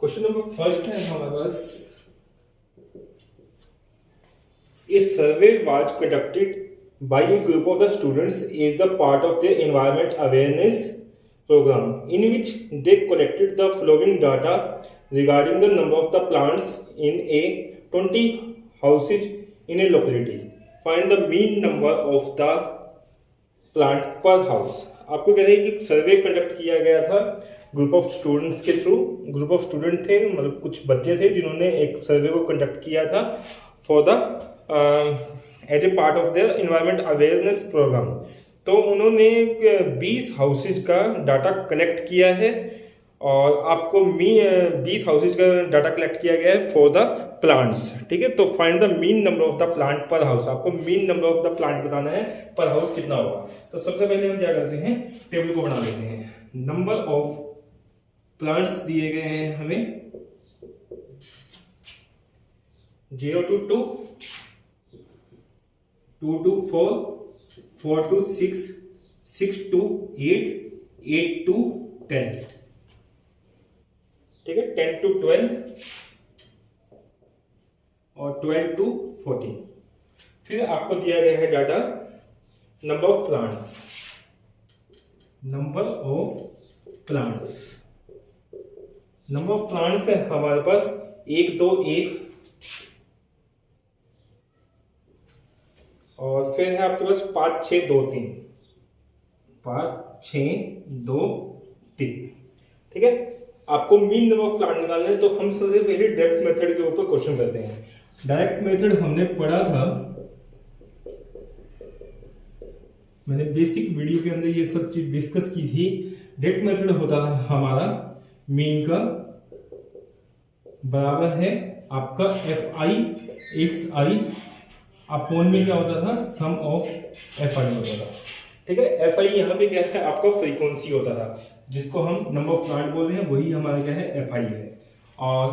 Question number first है हमारे पास। A survey was conducted by a group of the students as the part of their environment awareness program, in which they collected the following data regarding the number of the plants in a 20 houses in a locality. Find the mean number of the plant per house. आपको कहते हैं कि survey conduct किया गया था group of students के through. Group of student थे, मतलब कुछ बच्चे थे जिन्होंने एक सर्वे को कंडक्ट किया था for the as a part of their environment awareness programme. तो उन्होंने 20 हाउसेज का डाटा कलेक्ट किया है और आपको 20 हाउसेज का डाटा कलेक्ट किया गया है फॉर द प्लांट्स। ठीक है, तो find the mean number of the plant पर हाउस। आपको mean number of the plant बताना है पर हाउस कितना होगा। तो सबसे पहले हम क्या करते हैं, टेबल को बना लेते हैं। नंबर ऑफ प्लांट्स दिए गए हैं हमें 0 to 2, 2 to 4, 4 to 6, 6 to 8, 8 to 10। ठीक है, 10 to 12 और 12 to 14। फिर आपको दिया गया है data number of plants. Number of plants, number of plants है हमारे पास 1 2 1 और फिर है आपके पास 5 6 2 3, 5 6 2 3। ठीक है, आपको मीन नंबर ऑफ प्लांट निकालना है। तो हम सबसे पहले डायरेक्ट मेथड के ऊपर क्वेश्चन करते हैं। डायरेक्ट मेथड हमने पढ़ा था, मैंने बेसिक वीडियो के अंदर ये सब चीज डिस्कस की थी। डायरेक्ट मेथड होता था हमारा मीन का बराबर है आपका FI XI अपॉन में क्या होता था, सम ऑफ FI होता था। ठीक है, FI यहाँ पे क्या है, आपका फ्रीक्वेंसी होता था, जिसको हम नंबर ऑफ प्लांट बोल रहे हैं, वही हमारा क्या है FI है। और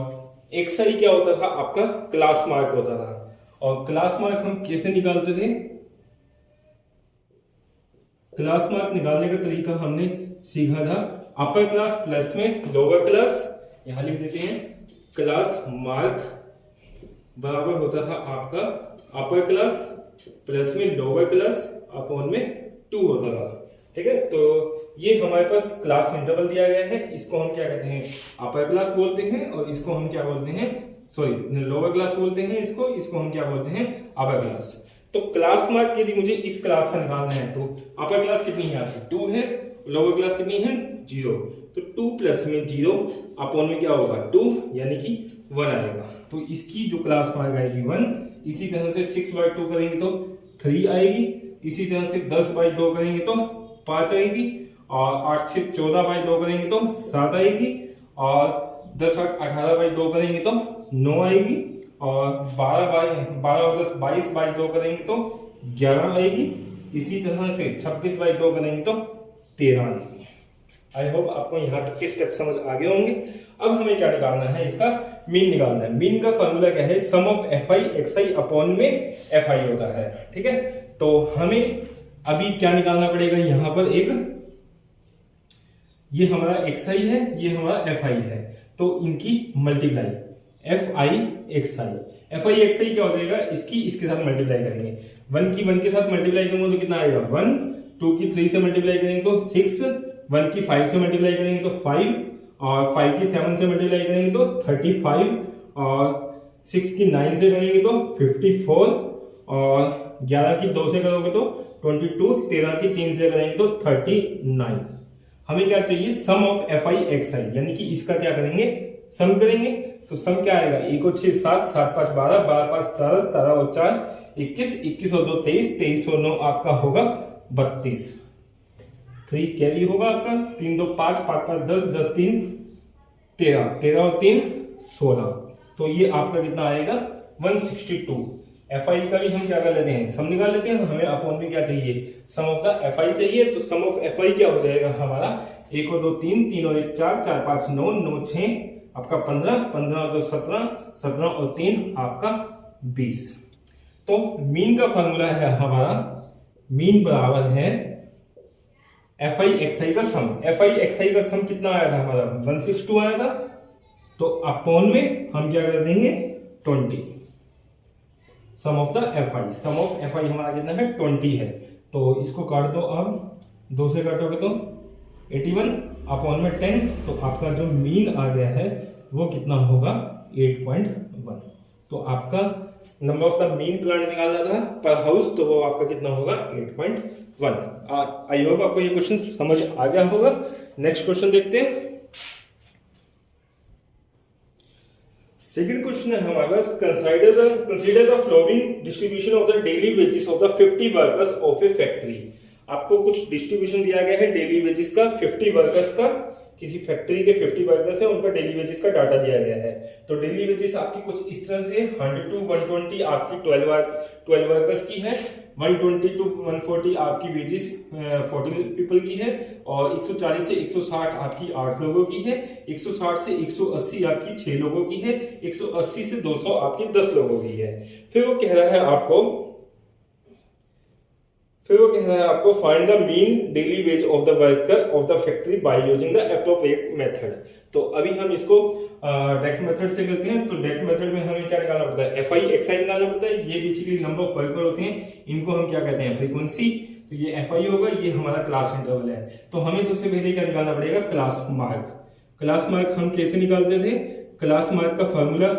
XI क्या होता था, आपका क्लास मार्क होता था। और क्लास मार्क हम कैसे निकालते थे, क्लास मार्क निकालने का तरीका हमने सीखा था। अपर क्लास प्लस में लोअर क्लास, यहां लिख देते हैं क्लास मार्क बराबर होता था आपका अपर क्लास प्लस में लोअर क्लास अपॉन में 2 होता था। ठीक है, तो ये हमारे पास क्लास इंटरवल दिया गया है। इसको हम क्या कहते हैं, अपर क्लास बोलते हैं और इसको हम क्या बोलते हैं, सॉरी लोअर क्लास बोलते हैं इसको। इसको हम क्या बोलते हैं, अपर क्लास। तो क्लास मार्क यदि मुझे इस क्लास का निकालना है तो अपर क्लास कितनी है आपकी 2 है, लोअर क्लास कितनी है 0। तो 2 प्लस में 0 अपॉन में क्या होगा 2, यानी कि 1 आएगा। तो इसकी जो क्लास मार्क आएगी 1। इसी तरह से 6/2 करेंगे तो 3 आएगी। इसी तरह से 10/2 करेंगे तो 5 आएगी। और 8 से 14/2 करेंगे तो 7 आएगी। और 10 8 18/2 करेंगे तो 9 आएगी। और 12 और 10 22/2 करेंगे तो 11 आएगी। इसी तरह से 26/2 करेंगे तो 13 आएगी। आई होप आपको यहाँ तक के स्टेप समझ आ गए होंगे। अब हमें क्या निकालना है, इसका मीन निकालना है। मीन का फॉर्मूला क्या है, सम ऑफ FI XI अपॉन में FI होता है। ठीक है, तो हमें अभी क्या निकालना पड़ेगा, यहाँ पर एक ये हमारा XI है, ये हमारा FI है, तो इनकी मल्टीप्लाई FI XI क्या हो जाएगा, इसकी इसके साथ मल्टीप्लाई करेंगे। 1 की 1 के साथ मल्टीप्लाई करेंगे तो कितना आएगा 1, 2 की 3 से मल्टीप्लाई करेंगे तो 6, 1 की 5 से मल्टीप्लाई करेंगे तो 5, और 5 की 7 से मल्टीप्लाई करेंगे तो 35, और 6 की 9 से करेंगे तो 54, और 11 की 2 से करोगे तो 22, 13 की 3 से करेंगे तो 39। हमें क्या चाहिए, सम ऑफ FI XI, यानी कि इसका क्या करेंगे, सम करेंगे। तो सम क्या आएगा, 1 और 6 7, 7 5 12, 12 5 17, 17 और 4 21, 21 और 2 23, 23 और 9 आपका होगा 32। 3 कैरी होगा आपका, 3 2 5, 5 5 10, 10 3 13, 13 और 3 16। तो ये आपका कितना आएगा 162। FI का भी हम क्या कर लेते हैं, सम निकाल लेते हैं। हमें अपॉन में क्या चाहिए, सम ऑफ द FI चाहिए। तो सम ऑफ FI क्या हो जाएगा हमारा, 1 और 2 3, 3 और 1 4, 4 5 9, 9 6 आपका 15, 15 और 2 17, 17 और 3 आपका 20। तो मीन का फॉर्मूला है हमारा, मीन बराबर है FI XI का सम। FI XI का सम कितना आया था हमारा 162 आया था। तो अपॉन में हम क्या कर देंगे 20, sum of the F I, sum of F I हमारा कितना है 20 है। तो इसको काट दो, अब 2 से काटोगे तो 81 अपॉन में 10, तो आपका जो मीन आ गया है वो कितना होगा 8.1। तो आपका number of the mean plant निकालना था पर हाउस, तो वो आपका कितना होगा 8.1। आई होप आपको ये क्वेश्चन समझ आ गया होगा। नेक्स्ट क्वेश्चन देखते हैं। सेकंड क्वेश्चन है हमारे पास, consider the following distribution of the daily wages of the 50 workers of a factory. आपको कुछ डिस्ट्रीब्यूशन दिया गया है डेली वेजेस का 50 वर्कर्स का, किसी फैक्ट्री के 50 वर्कर्स है उनका डेली वेजेस का डाटा दिया गया है। तो डेली वेजेस आपकी कुछ इस तरह से 100 to 120 आपकी 12 वर्कर्स की है, 120 to 140 आपकी वेजेस 14 पीपल की है, और 140 से 160 आपकी 8 लोगों की है, 160 से 180 आपकी 6 लोगों की है, 180 से 200 आपकी 10 लोगों की है। फिर वो कह रहा है आपको find the mean daily ways of the worker of the factory by using the appropriate method. तो अभी हम इसको डायरेक्ट मेथड से करते हैं। तो डायरेक्ट मेथड में हमें क्या निकालना पड़ता है, एफ आई एक्स आई निकालना पड़ता है। ये बेसिकली नंबर ऑफ वर्कर होते हैं, इनको हम क्या कहते हैं फ्रीक्वेंसी। तो ये एफ आई होगा, ये हमारा क्लास इंटरवल है। तो हमें सबसे पहले क्या निकालना पड़ेगा, क्लास मार्क। क्लास मार्क हम कैसे निकालते थे, क्लास मार्क का फॉर्मूला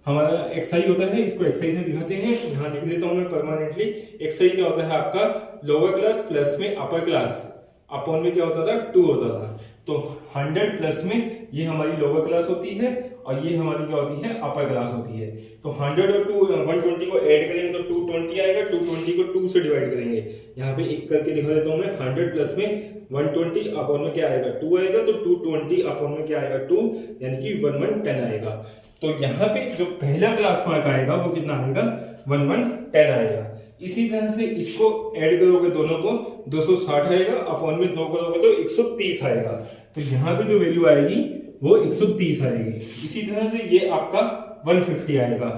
हमारा एक्सआई होता है, इसको एक्सआई से दिखाते हैं, यहाँ लिख देता हूं मैं परमानेंटली। एक्सआई क्या होता है आपका लोअर क्लास प्लस में अपर क्लास, अपॉन में क्या होता था 2 होता था। तो 100 प्लस में ये हमारी लोअर क्लास होती है और ये हमारी क्या होती है अपर क्लास होती है। तो 100 और 120 को ऐड करेंगे तो 220 आएगा, 220 को 2 से डिवाइड करेंगे। यहाँ पे एक करके दिखा देता हूँ मैं, 100 प्लस में 120 अपॉन में क्या आएगा 2 आएगा, तो 220 अपॉन में क्या आएगा 2, यानी कि 1110 आएगा। तो यहाँ पे जो पहला क्लास मार्क आएगा वो कितना आएगा 1110 आएगा। इसी तरह से इसको ऐड करोगे दोनों को 260 आएगा, अपॉन में 2 करोगे तो 130 आएगा। तो यहाँ पे जो वैल्यू आएगी वो 130 आएगी। इसी तरह से ये आपका 150 आएगा,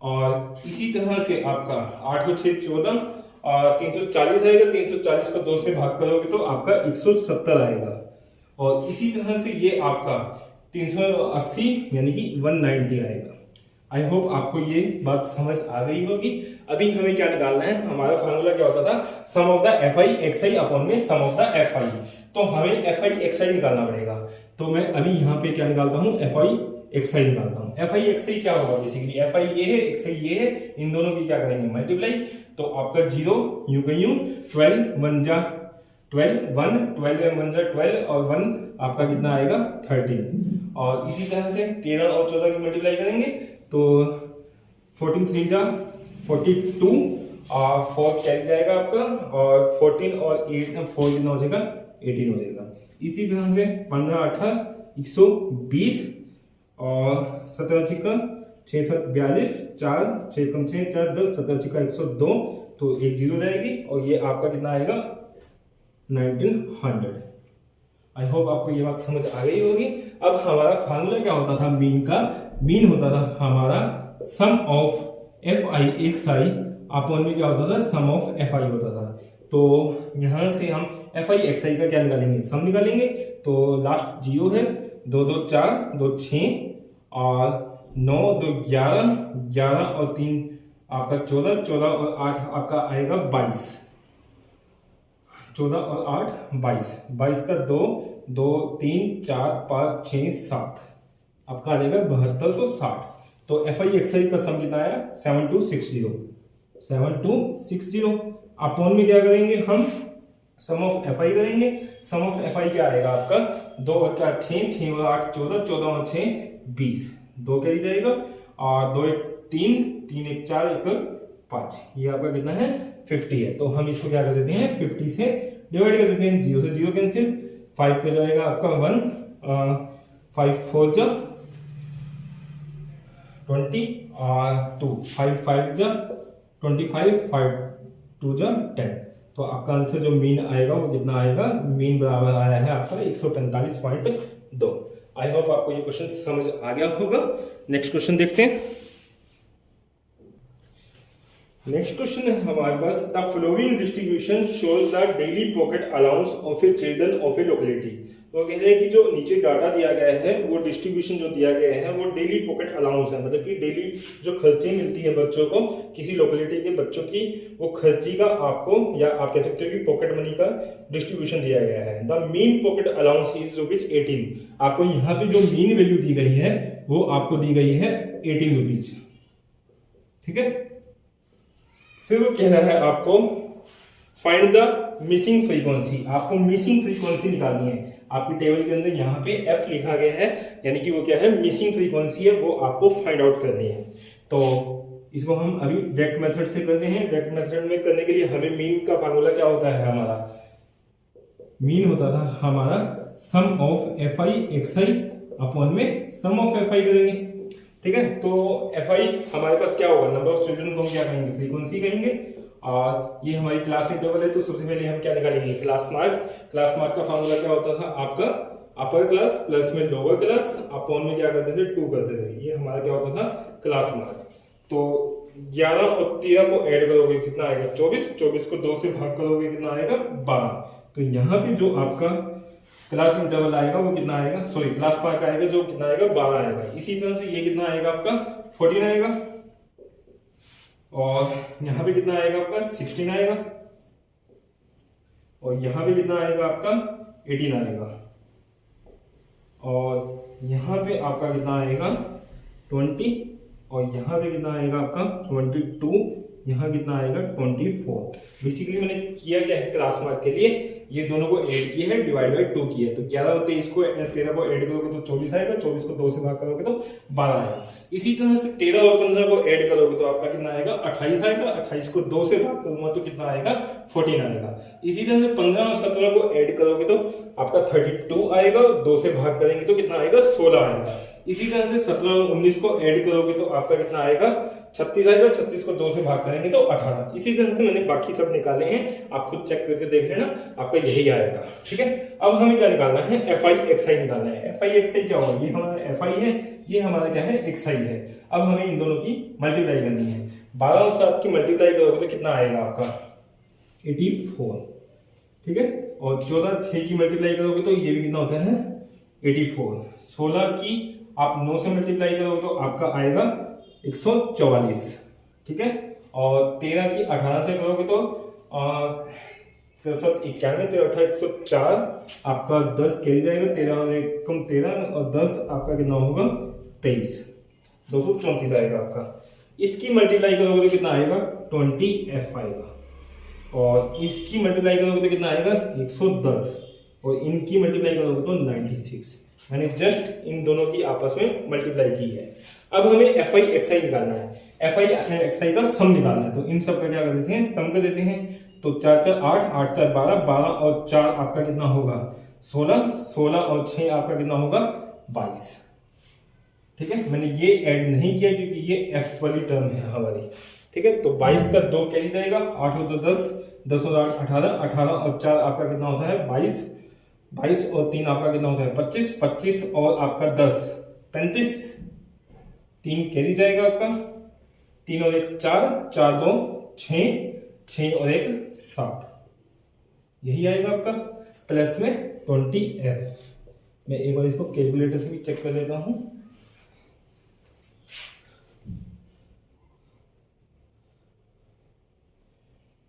और इसी तरह से आपका 8 और 6 14 और 340 आएगा। 340 को 2 से भाग करोगे तो आपका 170 आएगा। और इसी तरह से ये आपका 380 यानी कि 190 आएगा। आई होप आपको ये बात समझ आ गई होगी। अभी हमें क्या निकालना है, हमारा फार्मूला क्या होता था, sum of the F I X I upon में sum of the F I. तो हमें एफ आई एक्स आई निकालना पड़ेगा। तो मैं अभी यहाँ पे क्या निकालता हूँ, एफ आई एक्स आई निकालता हूँ। एफ आई एक्स आई क्या होगा, बेसिकली एफ आई ये है, एक्स आई ये है, इन दोनों की क्या करेंगे मल्टीप्लाई। तो आपका 0 यूं का यूं, 12 1 जा 12 1 12 1 जा 12 और 1 आपका कितना आएगा 13। और इसी तरह से 13 और 14 की मल्टीप्लाई करेंगे तो 14 3 जा 42 और 4 कैरी जाएगा आपका, और 14 और 8 4 कितना हो जाएगा 18 हो जाएगा। इसी तरह से 15 18 120 और 17 छिक्का 6 7 42 4 6 कम 6 4 10 17 छिक्का 102, तो एक 0 जाएगी और ये आपका कितना आएगा 1900। आई होप आपको ये बात समझ आ गई होगी। अब हमारा फार्मूला क्या होता था मीन का, मीन होता था हमारा sum of F I X I upon में क्या होता था सम ऑफ एफ आई होता था। तो यहां से हम एफ आई एक्स आई का क्या निकालेंगे, सम निकालेंगे। तो लास्ट 0 है, 2 2 4 2 6 और 9 2 11 11 और 3 आपका 14 14 और 8 आपका आएगा 22, 14 और 8 22 22 का 2 2 3 4 5 6 7 आपका आ जाएगा 7260। तो एफ आई एक्स आई का सम कितना आया 7260 7260। अपॉन में क्या करेंगे हम सम ऑफ एफ आई करेंगे। सम ऑफ एफ आई क्या आएगा आपका 2 और 4 6 6 और 8 14 14 और 6 20, 2 कैरी जाएगा और 2 1 3 3 1 4 1 5, ये आपका कितना है 50 है। तो हम इसको क्या कर देते हैं 50 से डिवाइड कर देते हैं, 0 से 0 कैंसिल, 5 पे जाएगा आपका 1 5 4 जा 20 और 2 5 5 जा 25 5 2 जा 10। तो आपका आंसर जो मीन आएगा वो कितना आएगा, मीन बराबर आया है आपका 145.2। आई होप आपको ये क्वेश्चन समझ आ गया होगा। नेक्स्ट क्वेश्चन देखते हैं। नेक्स्ट क्वेश्चन है हमारे पास, the following distribution shows the daily pocket allowance of a children of a locality वो कहते हैं कि जो नीचे डाटा दिया गया है वो डिस्ट्रीब्यूशन जो दिया गया है वो डेली पॉकेट अलाउंस है, मतलब कि डेली जो खर्ची मिलती है बच्चों को, किसी लोकेलिटी के बच्चों की, वो खर्ची का आपको, या आप कह सकते हो कि पॉकेट मनी का डिस्ट्रीब्यूशन दिया गया है। The mean pocket allowance is ₹18। आपको यहाँ पे जो मीन वैल्यू दी गई है वो आपको दी गई है ₹18। ठीक है, फिर वो कह रहा है आपको फाइंड द मिसिंग फ्रीक्वेंसी। आपको मिसिंग फ्रीक्वेंसी निकालनी है। आपकी टेबल के अंदर यहाँ पे F लिखा गया है, यानी कि वो क्या है, मिसिंग फ्रीक्वेंसी है, वो आपको फाइंड आउट करनी है। तो इसको हम अभी डायरेक्ट मेथड से करते हैं। डायरेक्ट मेथड में करने के लिए हमें मीन का फार्मूला क्या होता है, हमारा मीन होता था हमारा sum of FI XI upon में सम ऑफ FI करेंगे। ठीक है, तो FI हमारे पास क्या होगा, नंबर ऑफ चिल्ड्रन को हम क्या कहेंगे, फ्रीक्वेंसी कहेंगे। और ये हमारी क्लास इंटरवल है, तो सबसे पहले हम क्या निकालेंगे, क्लास मार्क। क्लास मार्क का फार्मूला क्या होता था आपका, अपर क्लास प्लस में लोअर क्लास अपॉन में क्या करते थे, 2 करते थे। ये हमारा क्या होता था, क्लास मार्क। तो 11 और 13 को ऐड करोगे कितना आएगा, 24। 24 को 2 से भाग करोगे कितना आएगा, 12। तो यहाँ पे जो आपका क्लास इंटरवल आएगा वो कितना आएगा, सॉरी क्लास मार्क आएगा जो कितना आएगा, 12 आएगा। इसी तरह से ये कितना आएगा आपका, 14 आएगा। और यहाँ पे कितना आएगा आपका, 16 आएगा। और यहाँ पे कितना आएगा आपका, 18 आएगा। और यहाँ पे आपका कितना आएगा, 20। और यहाँ पे कितना आएगा आपका, 22। यहाँ कितना आएगा, 24। बेसिकली मैंने किया क्या है, क्लास मार्क के लिए ये दोनों को ऐड किया है, डिवाइड बाय 2 किया है। तो 11 और 13 को ऐड करोगे तो 24 आएगा। 24 को 2 से भाग करोगे तो 12 आएगा। इसी तरह से 13 और 15 को ऐड करोगे तो आपका कितना आएगा, 28 आएगा। 28 को 2 से भाग करूंगा तो कितना आएगा, 14 आएगा। इसी तरह से 15 और 17 को ऐड करोगे तो आपका 32 आएगा। 2 से भाग करेंगे तो कितना आएगा, 16 आएगा। इसी तरह से 17 और 19 को ऐड करोगे तो आपका कितना आएगा, 36 आएगा। 36 को 2 से भाग करेंगे तो 18। इसी तरह से मैंने बाकी सब निकाले हैं, आप खुद चेक करके देख लेना, आपका यही आएगा। ठीक है, अब हमें क्या निकालना है, FI XI निकालना है। FI XI क्या होगा, ये हमारा FI है, ये हमारा क्या है, XI है। अब हमें इन दोनों की मल्टीप्लाई करनी है। 12 और 7 की मल्टीप्लाई करोगे तो कितना आएगा आपका, 84। ठीक है, और 14 6 की मल्टीप्लाई करोगे तो ये भी कितना होता है, 84। 16 की आप 9 से मल्टीप्लाई करोगे तो आपका आएगा 144। ठीक है, और 13 की 18 से करोगे तो 91, 13 18 104। आपका 10 कैरी जाएगा, 13 और 1 कम 13 और 10 आपका कितना होगा, 23। 234 आएगा आपका। इसकी मल्टीप्लाई करोगे तो कितना आएगा, 20F आएगा। और इसकी मल्टीप्लाई करोगे तो कितना आएगा, 110। और इनकी मल्टीप्लाई करोगे तो 96। मैंने जस्ट इन दोनों की आपस में मल्टीप्लाई की है। अब हमें FI XI निकालना है। FI XI का सम निकालना है, तो इन सब का क्या कर देते हैं, सम कर देते हैं। तो 4 4 8, 8 4 12, 12 और 4 आपका कितना होगा, 16, 16 और 6 आपका कितना होगा, 22। ठीक है, मैंने ये ऐड नहीं किया क्योंकि ये F वाली टर्म है हमारी। ठीक है, तो 22 का 2 कैरी जाएगा, 8 और 2 10, 10 और 8 18, 18 और 4 आपका कितना होता है, 22, 22 और 3 आपका कितना होता है, 25, 25 और आपका 10 35, 3 कैरी जाएगा आपका, 3 और 1 4, 4 2 6, 6 और 1 7। यही आएगा आपका, प्लस में 20F। मैं एक बार इसको कैलकुलेटर से भी चेक कर लेता हूं।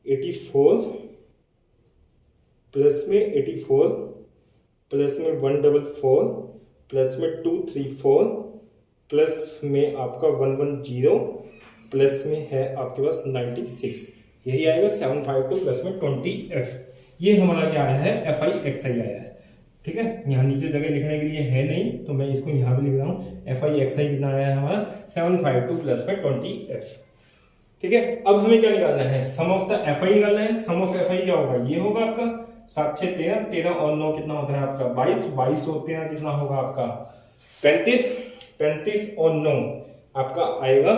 $84 प्लस में 84 प्लस में 144 प्लस में 234 प्लस में आपका 110 प्लस में है आपके पास 96। यही आएगा 752 प्लस में 20F। ये हमारा क्या आया है, FI XI आया है। ठीक है, यहाँ नीचे जगह लिखने के लिए है नहीं, तो मैं इसको यहाँ पे लिख रहा हूँ। FI XI कितना आया है हमारा, 752 प्लस में 20F। ठीक है, अब हमें क्या निकालना है, सम ऑफ द FI निकालना है। सम ऑफ FI क्या होगा, ये होगा आपका 7 6 13, 13 और 9 कितना होता है आपका 22, 22 और 13 कितना होगा आपका 35, 35 और 9 आपका आएगा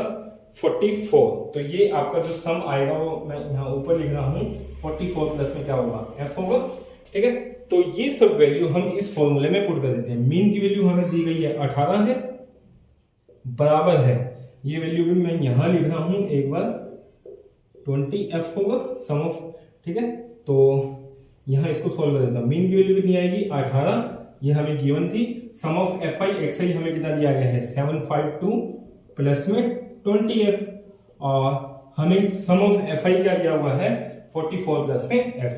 44। तो ये आपका जो सम आएगा वो मैं यहाँ ऊपर लिख रहा हूँ, 44 प्लस में क्या होगा, F होगा। ठीक है, तो ये सब वैल्यू हम इस फॉर्मूले में पुट कर देते हैं। मीन की वैल्यू हमें दी गई है 18 है, बराबर है, ये वैल्यू भी मैं यहां लिख रहा हूं एक बार, 20F होगा सम ऑफ। ठीक है, तो यहां इसको सॉल्व कर देता हूं। मीन की वैल्यू कितनी आएगी, 18 ये हमें गिवन थी। सम ऑफ एफ आई एक्स आई हमें कितना दिया गया है 752 प्लस में 20f, और हमें सम ऑफ एफ आई क्या दिया हुआ है 44 प्लस में f।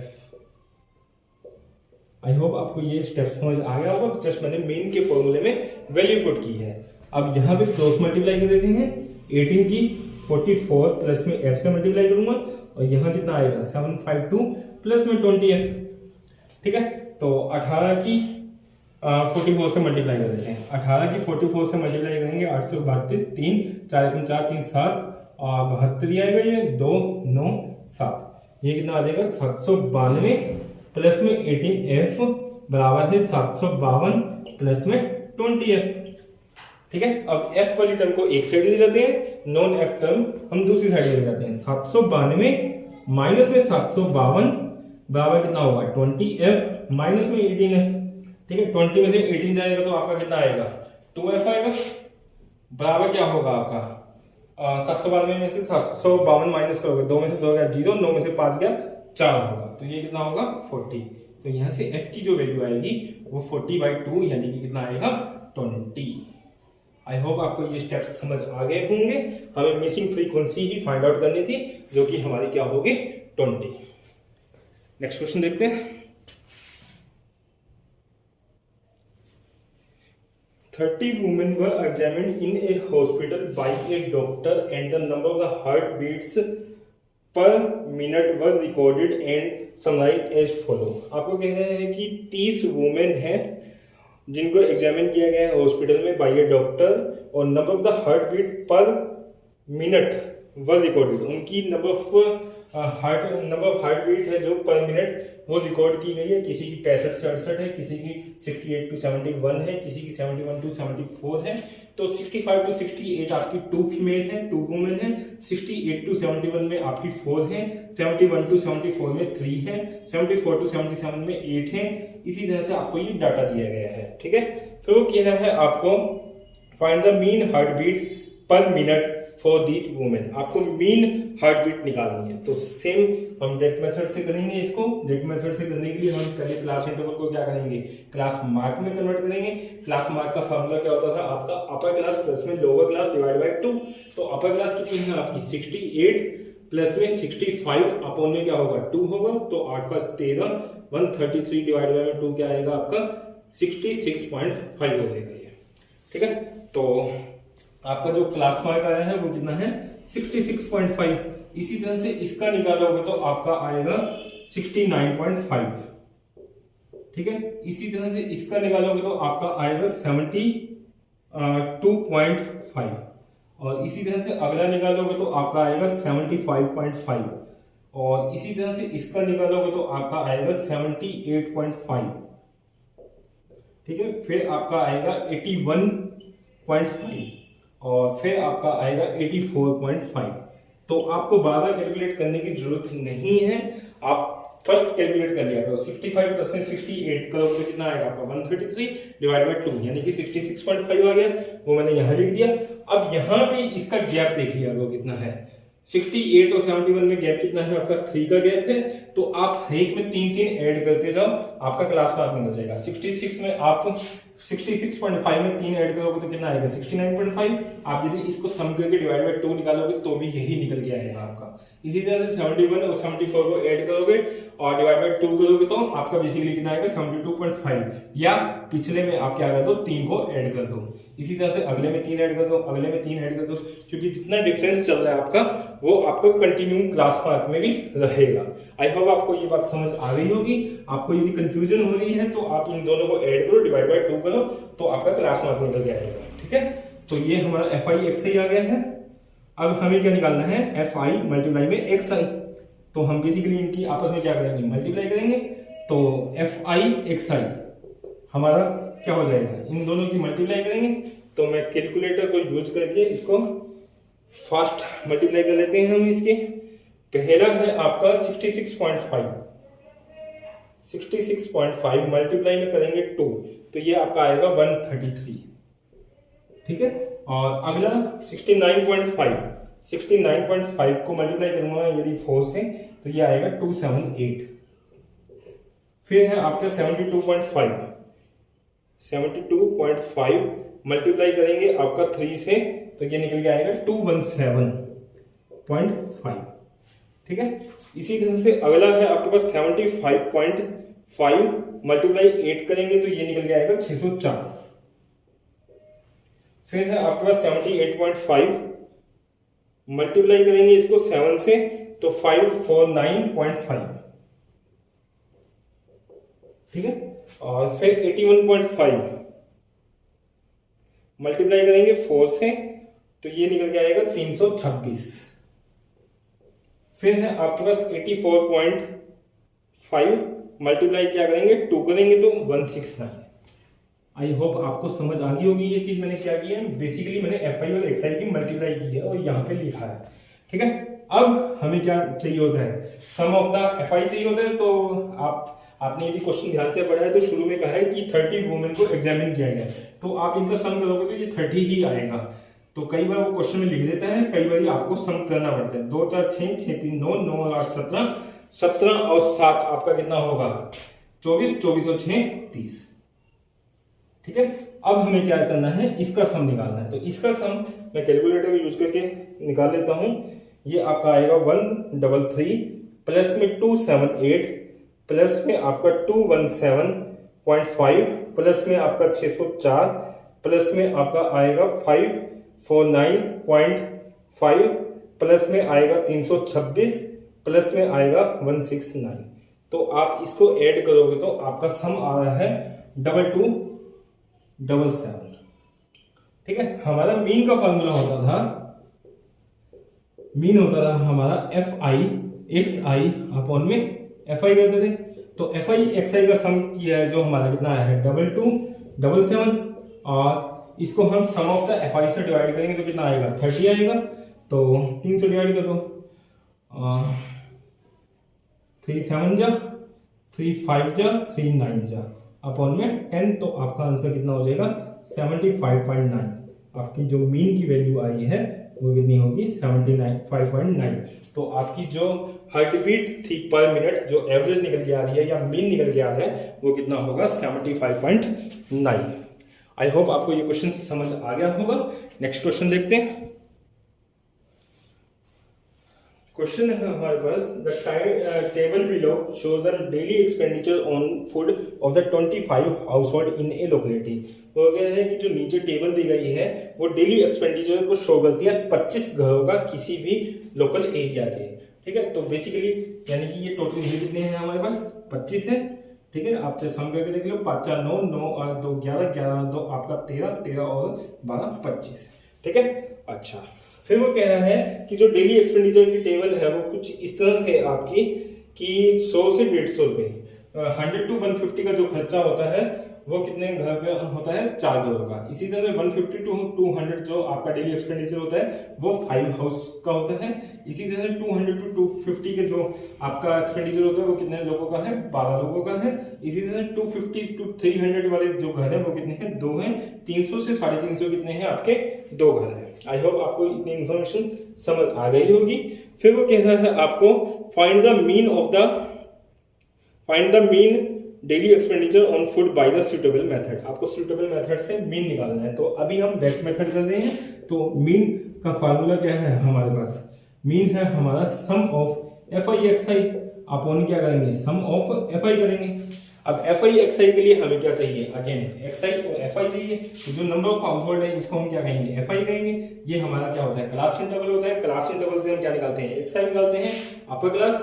आई होप आपको ये स्टेप समझ आ गया होगा। जस्ट मैंने मेन के फॉर्मूले में वैल्यू पुट की है। अब यहाँ पे क्रॉस मल्टीप्लाई कर देते हैं 18 की 44 प्लस में f से मल्टीप्लाई करूंगा, और यहाँ कितना आएगा 752 प्लस में 20f। ठीक है, तो 18 की 44 से मल्टीप्लाई कर देते हैं। 18 की 44 से मल्टीप्लाई करेंगे 832, 3 4 4 3 7 और 72 आएगा, ये 2 9 7, ये कितना आ जाएगा 792 प्लस में 18f बराबर है 752 प्लस में 20f। ठीक है, अब f वाली टर्म को एक साइड ले जाते हैं, नॉन f टर्म हम दूसरी साइड ले जाते हैं। 792 माइनस में 752 बराबर कितना होगा 20f माइनस में 18f। ठीक है, 20 में से 18 जाएगा तो आपका कितना आएगा 2f आएगा, बराबर क्या होगा आपका 792 में से 752 माइनस करोगे, 2 में से 2 गया 0, 9 में से 5 गया 4 होगा, तो ये कितना होगा 40। तो यहाँ से f की जो वैल्यू आएगी वो 40/2 यानी कि कितना आएगा 20। आई होप आपको ये स्टेप्स समझ आ गए होंगे। हमें मिसिंग फ्रीक्वेंसी ही फाइंड आउट करनी थी, जो कि हमारी क्या होगी 20। नेक्स्ट क्वेश्चन देखते हैं। 30 women were examined in a hospital by a doctor and the number of the heartbeats per minute was recorded and summarized as follow। आपको कह रहे हैं कि 30 वुमेन हैं जिनको एग्जामिन किया गया है हॉस्पिटल में बाय ए डॉक्टर, और number of the heart beat per minute was recorded, उनकी नंबर ऑफ हार्ट बीट है जो पर मिनट वो रिकॉर्ड की गई है। किसी की 65 से 68 है, किसी की 68 to 71 है, किसी की 71 to 74 है। तो 65 to 68 आपकी 2 फीमेल है, 2 वुमेन है। 68 to 71 में आपकी 4 है, 71 to 74 में 3 है, 74 to 77 में 8 है। इसी तरह से आपको ये डाटा दिया गया है। ठीक है, फिर वो कह रहा है आपको find the mean heart beat per minute for these women, आपको मीन हार्ट बीट निकालनी है। तो सेम हम डायरेक्ट मेथड से करेंगे इसको। डायरेक्ट मेथड से करने के लिए हम पहले क्लास इंटरवल को क्या करेंगे क्लास मार्क में कन्वर्ट करेंगे। क्लास मार्क का फॉर्मूला क्या होता था आपका अपर क्लास प्लस में लोअर क्लास डिवाइड बाय 2। तो अपर क्लास कितनी है आपकी 68 प्लस में 65 अपॉन में क्या होगा 2 होगा, तो 8 5 13 133 डिवाइड बाय 2 क्या आएगा आपका 66.5 हो जाएगा ये। ठीक है, तो आपका जो क्लास मार्क आया है वो कितना है 66.5। इसी तरह से इसका निकालोगे तो आपका आएगा 69.5। ठीक है, इसी तरह से इसका निकालोगे तो आपका आएगा 72.5, और इसी तरह से अगला निकालोगे तो आपका आएगा 75.5, और इसी तरह से इसका निकालोगे तो आपका आएगा 78.5। ठीक है, फिर आपका आएगा 81.5, और फिर आपका आएगा 84.5। तो आपको बार बार कैलकुलेट करने की जरूरत नहीं है, आप फर्स्ट कैलकुलेट कर लिया करो। 65 प्लस में 68 करोगे तो कितना आएगा आपका 133 डिवाइड बाय 2 यानी कि 66.5 आ गया, वो मैंने यहाँ लिख दिया। अब यहाँ पे इसका गैप देख लिया करो कितना है 68 और 71 में गैप कितना है आपका 3 का गैप है। तो आप हर एक में 3 ऐड करते जाओ, आपका क्लास मार्क निकल जाएगा। 66 में आप 66.5 में 3 ऐड करोगे तो कितना आएगा 69.5। आप यदि इसको सम करके डिवाइड बाय 2 निकालोगे तो भी यही निकल के आएगा आपका। इसी तरह से 71 और 74 को ऐड करोगे और डिवाइड बाय 2 करोगे तो आपका बेसिकली कितना आएगा 72.5, या पिछले में आप क्या कर दो 3 को ऐड कर दो। इसी तरह से अगले में 3 ऐड कर दो, अगले में 3 ऐड कर दो, क्योंकि जितना डिफरेंस चल रहा है आपका वो आपको कंटिन्यू क्लास मार्क में भी रहेगा। आई होप आपको ये बात समझ आ गई होगी। आपको यदि कंफ्यूजन हो रही है तो आप इन दोनों को ऐड करो, डिवाइड बाय 2 करो, तो आपका क्लास मार्क निकल के आएगा। ठीक है, तो ये हमारा एफ आई एक्स आई आ गया है। अब हमें क्या निकालना है एफ आई मल्टीप्लाई में एक्स आई। तो हम बेसिकली इनकी आपस में क्या करेंगे मल्टीप्लाई करेंगे। तो एफ आई एक्स आई हमारा क्या हो जाएगा, इन दोनों की मल्टीप्लाई करेंगे। तो मैं कैलकुलेटर को यूज करके इसको फास्ट मल्टीप्लाई कर लेते हैं हम। इसके पहला है आपका 66.5 मल्टीप्लाई में करेंगे 2, तो ये आपका आएगा 133। ठीक है, और अगला 69.5 को मल्टीप्लाई करूंगा यदि 4 से तो ये आएगा 278। फिर है आपका 72.5, 72.5 मल्टीप्लाई करेंगे आपका 3 से तो ये निकल के आएगा 217.5। ठीक है, इसी तरह से अगला है आपके पास 75.5 मल्टीप्लाई 8 करेंगे तो ये निकल के आएगा 604। फिर है आपके पास 78.5 मल्टीप्लाई करेंगे इसको 7 से तो 549.5। ठीक है, और फिर 81.5 मल्टीप्लाई करेंगे 4 से तो ये निकल के आएगा 326। फिर है आपके पास 84.5 मल्टीप्लाई क्या करेंगे 2 करेंगे तो 169। आई होप आपको समझ आ गई होगी ये चीज मैंने क्या की है। बेसिकली मैंने FI और XI की मल्टीप्लाई की है और यहाँ पे लिखा है। ठीक है, अब हमें क्या चाहिए होता है, सम ऑफ द FI चाहिए होता है। तो आपने यदि क्वेश्चन ध्यान से पढ़ा है तो शुरू में कहा है कि 30 वुमेन को एग्जामिन किया गया, तो आप इनका सम करोगे तो ये 30 ही आएगा। तो कई बार वो क्वेश्चन में लिख देता है, कई बार आपको सम करना पड़ता है। 2 4 6 6 3 9 9 और 8 17 17 और 7 आपका कितना होगा 24 24 और 6 30। ठीक है, अब हमें क्या करना है, इसका सम निकालना है। तो इसका सम मैं कैलकुलेटर यूज करके निकाल लेता हूं। ये आपका आएगा 133 प्लस में 278 प्लस में आपका 217.5 प्लस में आपका 604 प्लस में आपका आएगा 549.5 प्लस में आएगा 326 प्लस में आएगा 169। तो आप इसको ऐड करोगे तो आपका सम आ रहा है 2277। ठीक है, हमारा मीन का फॉर्मूला होता था, मीन होता था हमारा FI XI अपॉन में FI करते थे। तो FI XI का सम किया है जो हमारा कितना आया है 2277, और इसको हम सम ऑफ द FI से डिवाइड करेंगे तो कितना आएगा 30 आएगा। तो 3 से डिवाइड कर दो, 3 7 जा 3 5 जा 3 9 जा अपॉन में 10। तो आपका आंसर कितना हो जाएगा 75.9। आपकी जो मीन की वैल्यू आई है वो कितनी होगी 75.9। तो आपकी जो हार्ट बीट थी पर मिनट जो एवरेज निकल के आ रही है या मीन निकल के आ रहा है वो कितना होगा 75.9। आई होप आपको ये क्वेश्चन समझ आ गया होगा। नेक्स्ट क्वेश्चन देखते हैं। क्वेश्चन है हमारे पास, the table below shows the daily expenditure on food of the 25 household in a locality. वो कह रहे हैं कि जो नीचे टेबल दी गई है वो डेली एक्सपेंडिचर को शो करती है 25 घरों का किसी भी लोकल एरिया के। ठीक है, तो बेसिकली यानी कि ये टोटल कितने हैं हमारे पास 25 है। ठीक है, आप चाहे सम करके देख लो, 5 4 9 9 और 2 11 11 2 आपका 13 13 और 12 25। ठीक है, अच्छा फिर वो कह रहा है कि जो डेली एक्सपेंडिचर की टेबल है वो कुछ इस तरह से आपकी कि 100 से 150 रुपए 100 to 150 का जो खर्चा होता है वो कितने घर का होता है 4 घरों का। इसी तरह 150 to 200 जो आपका डेली एक्सपेंडिचर होता है वो 5 हाउस का होता है। इसी तरह 200 to 250 के जो आपका एक्सपेंडिचर होता है वो कितने लोगों का है 12 लोगों का है। इसी तरह 250 to 300 वाले जो घर है वो कितने हैं 2 हैं। 300 से 350 कितने हैं आपके 2 घर हैं। आई होप आपको इतनी इंफॉर्मेशन समझ आ गई होगी। फिर वो कह रहा है आपको find the mean daily expenditure on food by the suitable method. आपको सुटेबल मेथड से मीन निकालना है। तो अभी हम डायरेक्ट मेथड कर रहे हैं। तो मीन का फार्मूला क्या है हमारे पास, मीन है हमारा sum of FI XI upon क्या करेंगे सम ऑफ FI करेंगे। अब FI XI के लिए हमें क्या चाहिए, अगेन XI और FI चाहिए। तो जो नंबर ऑफ हाउस होल्ड है इसको हम क्या कहेंगे FI कहेंगे। ये हमारा क्या होता है क्लास इंटरवल होता है। क्लास इंटरवल से हम क्या निकालते हैं XI निकालते हैं। अपर क्लास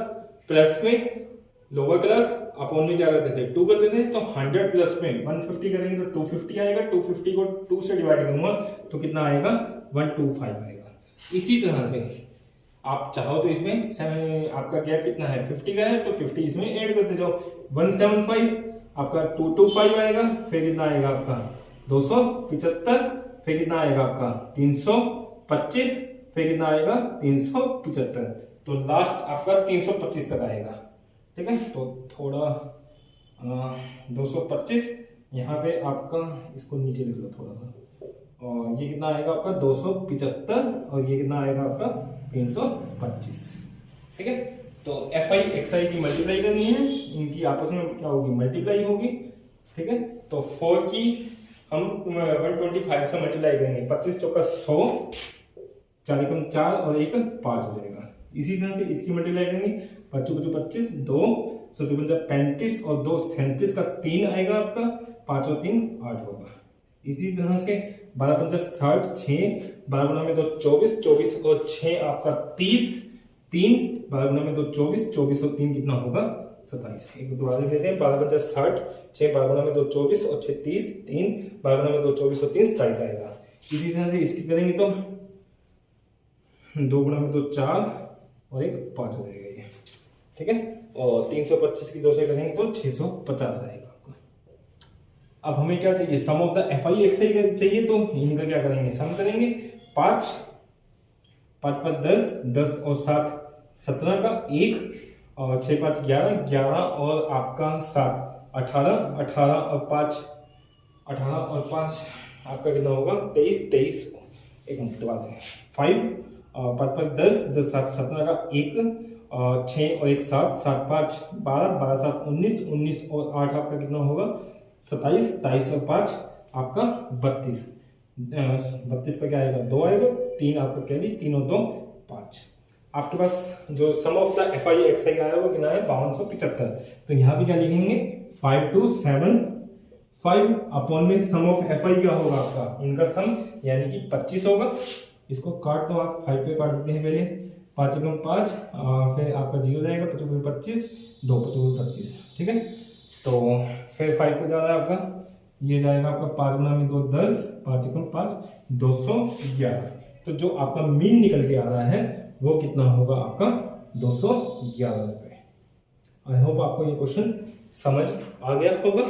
प्लस में लोअर क्लास अपॉन में क्या करते थे 2 करते थे। तो 100 प्लस में 150 करेंगे तो 250 आएगा। 250 को 2 से डिवाइड करूंगा तो कितना आएगा 125 आएगा। इसी तरह से आप चाहो तो इसमें आपका गैप कितना है 50 का है तो 50 इसमें ऐड करते जाओ। 175 आपका 225 आएगा। फिर कितना आएगा आपका 275। फिर कितना आएगा आपका 325। फिर कितना आएगा 375। तो लास्ट आपका 325 तक आएगा। ठीक है, तो थोड़ा 225 यहाँ पे आपका इसको नीचे लिख लो थोड़ा सा। और ये कितना आएगा आपका 275 और ये कितना आएगा आपका 325। ठीक है, तो FI XI की मल्टीप्लाई करनी है, इनकी आपस में क्या होगी मल्टीप्लाई होगी। ठीक है, तो 4 की हम 125 से मल्टीप्लाई करेंगे, 25 चौका 100, 4 एकम 4 और 1 5 हो जाएगा। इसी तरह से इसकी मल्टीप्लाई करेंगे, 5 चौका 25, 2 7 35 और 2 37 का 3 आएगा आपका, 5 और 3 8 होगा। इसी तरह से 12 पंचा 60, 6 12 गुना में 2 24, 24 और 6 आपका 30, 3 12 गुना में 2 24, 24 और 3 कितना होगा 27। एक दोबारा देख लेते हैं, 12 पंचा 60, 6 12 गुना में 2 24 और 6 30, 3 12 गुना में 2 24 और 3 27 आएगा। इसी तरह से इसकी करेंगे तो 2 गुना में 2 4 और 1 5 हो जाएगा ये, ठीक है। और 325 की 2 से करेंगे तो 650 आएगा। अब हमें क्या चाहिए, सम ऑफ द FI XI चाहिए, तो इनका क्या करेंगे, सम करेंगे। 5 5 5 10, 10 और 7 17 का 1 और 6 5 11, 11 और आपका 7 18, 18 और 5 18 और 5 आपका कितना होगा 23, 23 एक मिनट दोबारा से 5 5 5 10, 10 7 17 का 1 और 6 और 1 7, 7 5 12, 12 7 19, 19 और 8 आपका कितना होगा 27, 23 और 5 आपका 32, 32 का क्या आएगा 2 आएगा, 3 आपका कैरी, 3 और 2 5। आपके पास जो सम ऑफ द FI XI आया वो कितना है 5275। तो यहाँ भी क्या लिखेंगे 5275 अपॉन में सम ऑफ FI क्या होगा आपका, इनका सम यानी कि 25 होगा। इसको काट दो आप, 5 पे काट देते हैं पहले, 5 एकम 5 फिर आपका 0 जाएगा, 25 25 2 25 25, ठीक है। तो फिर 5 पे जा रहा है आपका, ये जाएगा आपका 5 गुना में 2 10, 5 एकम 5 211। तो जो आपका मीन निकल के आ रहा है वो कितना होगा आपका 211 रुपये। आई होप आपको ये क्वेश्चन समझ आ गया होगा।